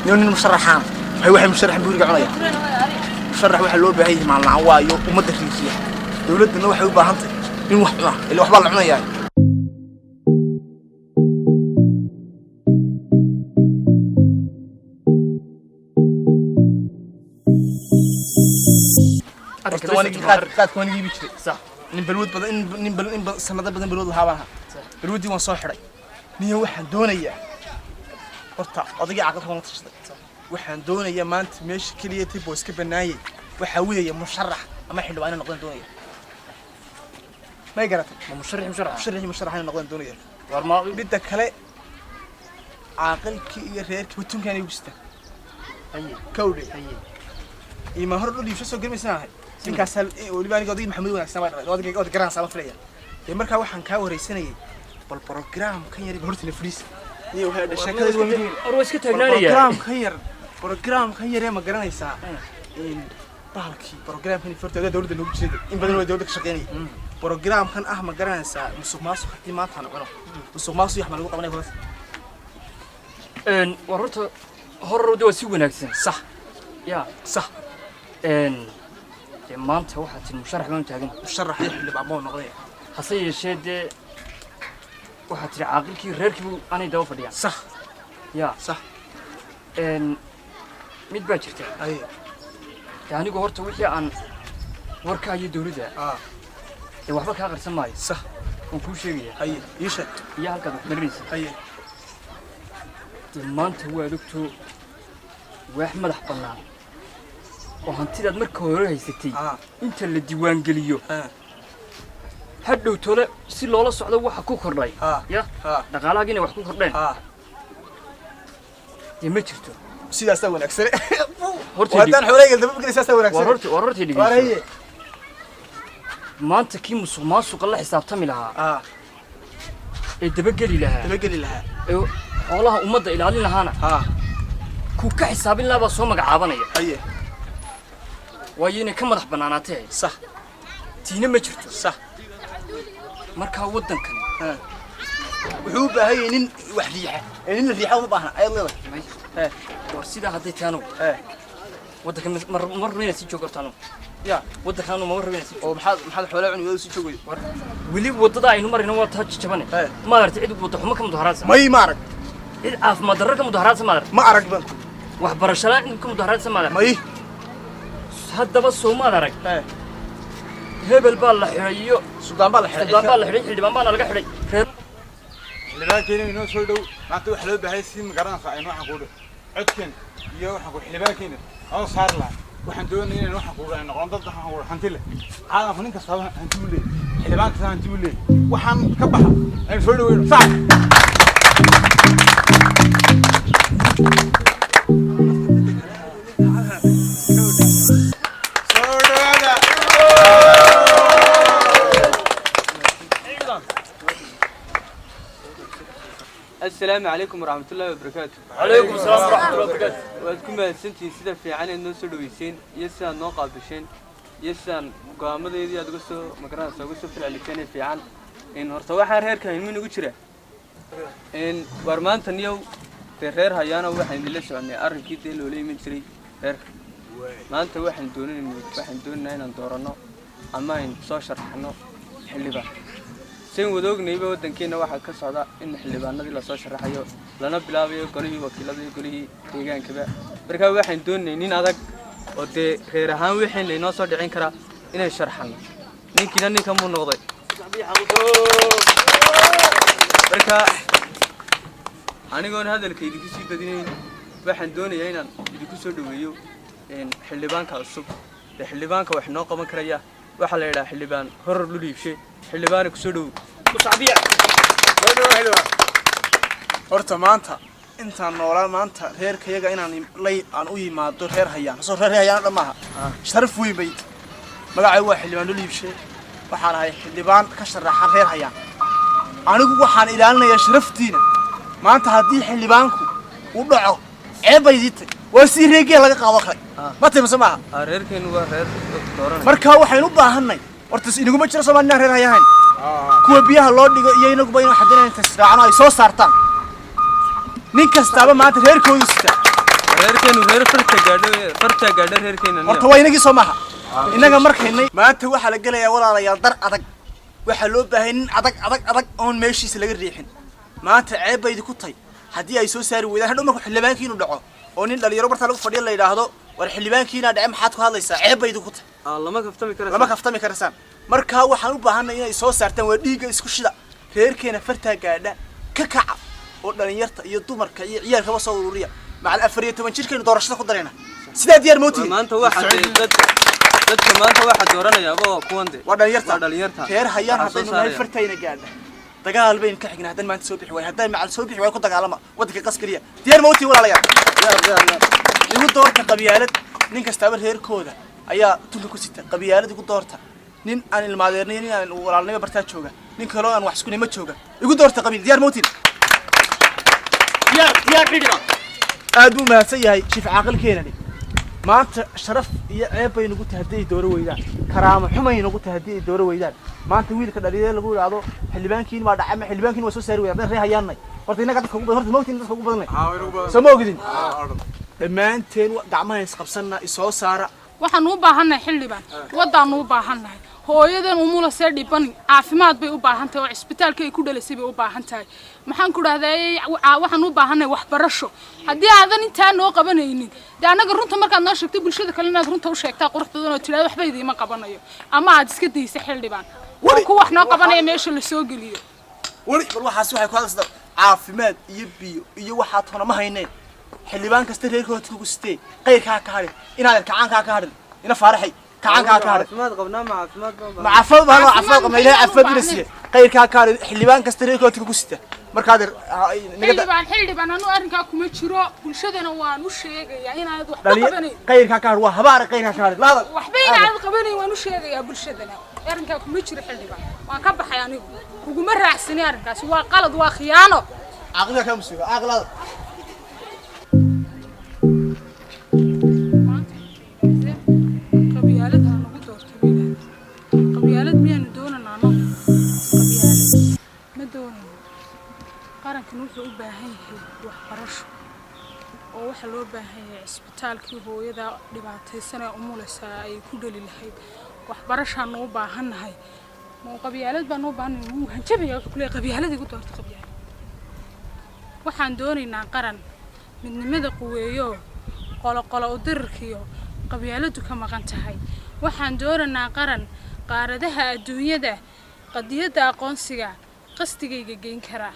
نيون مشرحان هاي واحد مشرح بيقول عنايا مشرح واحد لو باهي مع العوايو ومد الريسيه دولتنا waxay u baahan tahay in wax cuna ilaa waxba la cunayaa كان يجيب شيء صح نبلود بدن نبل سنة بدن بلود الهواها بلودي وان حري نيو واحد دونية قطع أضيع عقدها ما تشتغل واحد دونية ما أنت مش كلية تبوس كبناية وحوية مشرح أما حلو أنا نقدر دونية ما يقرأ مشرح أنا نقدر دونية ورما بدك هلا عاقل كي غير وتم كان يوسته كودي ما هرب لي شو قال مسنا إن كسل ولباني قاضي محمد ونحسن قاضي جران سام فليا يمرك واحد كاو رئيسنا بالبروجرام كان يري بهرت الفليس نيو هذا الشكل أروس كتجنانية بروجرام كان يري ما جران يسا إن بالكي بروجرام كان يفرت هذا دولة النوب جديد إن بدل دولة شقيني بروجرام كان أحمد جران يسا مسوق ماسو حتى ما ثانو كانوا مسوق ماسو يحمل وقت مني خلاص إن ورطة هرب دو سوي نكسن صح يا صح إن ما أنت واحد المشرح ما أنت هجن مشرح يحل بعمون نقضيه حصي الشيء واحد عاقل كي ركبوا أنا دوفر يعني صح يا صح إن ميت باجرت أي يعني قهرت وحيا عن وركا يدور ذا وحبك هاجر سماي صح وكل شيء أي يشد يا هكذا مدرس أي ما أنت هو دكتور وأحمد حبنا وهنتي مركه هوري ستي أنت اللي ديوان قليو هادو تولا سي لولا سocdo waxa ku kordhay ya dhaqaalaagina wax ku kordheen ma jirto sidaas wanaagsan wadaan xoreeyay daba bigiisa wanaagsan warartii dhigay maanta kii musuqmaasuq la xisaabtami lahaa ee daba gali lahaa ee xoolaha ummadda ilaalin lahaana ku ka xisaabin laaba soo magacaabanaya waayina ka madax banaanaatay sax tiina ma jirto sax marka wadankan wuxuu baahay in wax riixa uma baahna ay leedahay war sida haday taano wadankan marna si joogtaano ya wadankan ma rabina si oo maxaad xoolo cunugada si joogay wali wadada aynu marina waa taaj jabane ma aragtay cid wada xumo ka mudaharaadsan may ma arag cid caafimaad darro ka mudaharaadsan ma arag ban wax barasho la in ka mudaharaadsan ma arag may haddaba Soomaal arag hebel baa la xirayo Suudaan baa la xiray xildhibaan baa laga xiray xildhibaankeena inoo soo dhow maanta wax loo baahay si magaranaysa aynu waxa ku codkan iyo waxa ku xildhibaankeena oo saar la waxaan doonayaa inaan waxa ku noqon dad waxa ku hanti leh caalamka nin kasta hanti u leeyahay xildhibaanka hanti u leeyahay waxaan ka baxa ay soo dhaweyno sax السلام عليكم ورحمة الله وبركاته. عليكم السلام ورحمة الله وبركاته. وأذكر سنتي سيدا في عنا الناس دويسين يسان نوقع بشين يسان قامة ذي أدقصو مكان سوقصو في العلكان في عن إن هرتوا حرير كان من وجهه إن ورمان تنيو في حرير هيانا واحد اللي شو أني أرن كده لولي من شري حرير ما أنت واحد دوننا هنا ندورنا أما إن صاشر حنا حلبا سين ودوق نيبه ودنكينا واحد كسعدا إن حلبانadii la soo sharaxayo lana bilaabayo golihii wakiiladii golihii deegaanka marka waxaan doonay nin adag oo de reer ahaan wixii la inoo soo dhicin kara inay sharxan ninka muu noqday marka anigoon hadalkaydi ku sii badinayn waxaan doonayaa inaan idinku soo dhaweeyo xildhibaanka cusub xildhibaanka wax noo qaban karaya waxa la yiraahdaa xildhibaan horor lu dhiibshay xildhibaan ku soo dhaw وصعبية horta maanta intaan noolaa maanta reerkayaga inaan aan u yimaado reer hayaan soo reer hayaan dhamaha sharaf weyn bay magacay waa xildhibaan liibshe waxaan ahay xildhibaan ka sharaxan reer hayaan anigu waxaan ilaalinayaa sharaftiina maanta haddii xildhibaanku u dhaco ceebayditay waa si reegay laga qaado kale ma tiimsan maaha reerkeenu waa reer dooran marka waxaan u baahanay horta inaguma jiro Soomaaliya reer hayaan kuwa biyaha loo dhigo iyo inagu bayna xadinayna tasraacno ay soo saartaan nin kastaaba maanta reerkoodu sita reerkeenu reer farta gaadho reerkeena horta waa inagii soo maaha inaga markaynay maanta waxaa la gelayaa walaalayaal dar adag waxaa loo baahay nin adag oon meeshiisa laga riixin maanta ceeb bay idinku tahay haddii ay soo saari weydaan hadhow markuu xildhibaankiinu dhaco oo nin dhalinyaro bartaa lagu fadhiya la yidhaahdo war xildhibaankiina dhace maxaad ku hadlaysaa ceeb bay idinku tahay lama kaftami karasaan markaa waxaan u baahanay inay soo saartaan waa dhiigga isku shida reerkeena fartaa gaadha ka kaca oo dhalinyarta iyo dumarka iyo ciyaalkaba soo ururiya macal 14 jirkeenu doorashada ku darayna sidaa diyaar mootiin maanta dadka maanta waxa dooranayaaba kuwande waa dhalinyarta reer hayaan haddaynu nahay fartayna gaadha dagaal bayn ka xigna haddaan maanta soo bixi waay haddaan macal soo bixi waay ku dagaalama waddanka qaskariya diyaar mootiin walaalayaal igu doorta qabyaalad nin kastaaba reerkooda ayaa tulka ku sita qabyaalad igu doorta nin aan ilmaadeernay nin aan walaalnimo bartaa jooga nin kale aan wax isku nimo jooga igu doorta qabiil diyaar mootiin diyaar xidhiba aad buu mahadsan yahay shiif caaqilkeenani maanta sharaf iyo ceeb bay nagu tahay haddii ay dooro weydaan karaamo xumay nagu tahay haddii ay dooro weydaan maanta wiilka dhalinyarada lagu yidhaahdo xildhibaankiin waa dhacay ama xildhibaankiin waa soo saari weydaan ree hayaanay horta inaga dadka ugu badan horta moogtiin dadka ugu badanay soo ma ogidin dhammaanteen gacmaha isqabsanna isoo saara waxaan u baahannahay xildhibaan wadaan u baahannahay hooyadan umula see dhiban caafimaad bay u baahan tahay oo isbitaalka ay ku dhalisay bay u baahan tahay maxaan ku dhahday waxaan u baahannahay waxbarasho haddii aadan intaa noo qabanaynin dee annaga runta markaad noo sheegtay bulshada kale inaad runta u sheegtaa qurux badan oo tiraada waxba idiima qabanayo ama aad iska daysa xildhibaan ku wax noo qabanaya meesha la soo geliyo wali bal waxaas waxay ku hadlaysaa caafimaad iyo biyo iyo waxaa toona ma hayneen xildhibaan kasta reerkooda ku gustay qayrkaa ka hadhin inaad kacaankaa ka hadhin ina faaraxay kacaankaa ka hadhin ma caafimaad qabna ilaahay caafimaad ina siiye qayrkaa ka hadhin xildhibaan kasta reerkooda ku gustay markaad xildhibaan anu arrinkaa kuma jiro bulshadana waan u sheegayaa inaad waxba qabanayn qayrkaa ka hadhin waa habaare qayrkaa ka hadhin waxba inaad qabanayn waan u sheegayaa bulshadana arrinkaa kuma jiro xildhibaan waan ka baxay anigu kuguma raacsani arrinkaasi waa qalad waa khiyaano caaqilka ka musiibo caaqilada qabyaalad miyaanu doonanaa no qabyaalad ma doonayno qarankan wuxuu u baahan yahay waxbarasho oo waxa loo baahan yahay isbitaalkii hooyada dhibaataysan ee umulaysa ay ku dhali lahayd waxbarashaanu u baahannahay ma qabyaalad baanu u baahannahay wuu hanjabaya wuxuu ku leeyahay qabyaalad igu doorta qabyaalad waxaan doonaynaa qaran midnimada quweeyo qolo u dirarkiyo qabyaaladu ka maqan tahay waxaan doonaynaa qaran qaaradaha adduunyada qadiyadda aqoonsiga qasdigayga geyn kara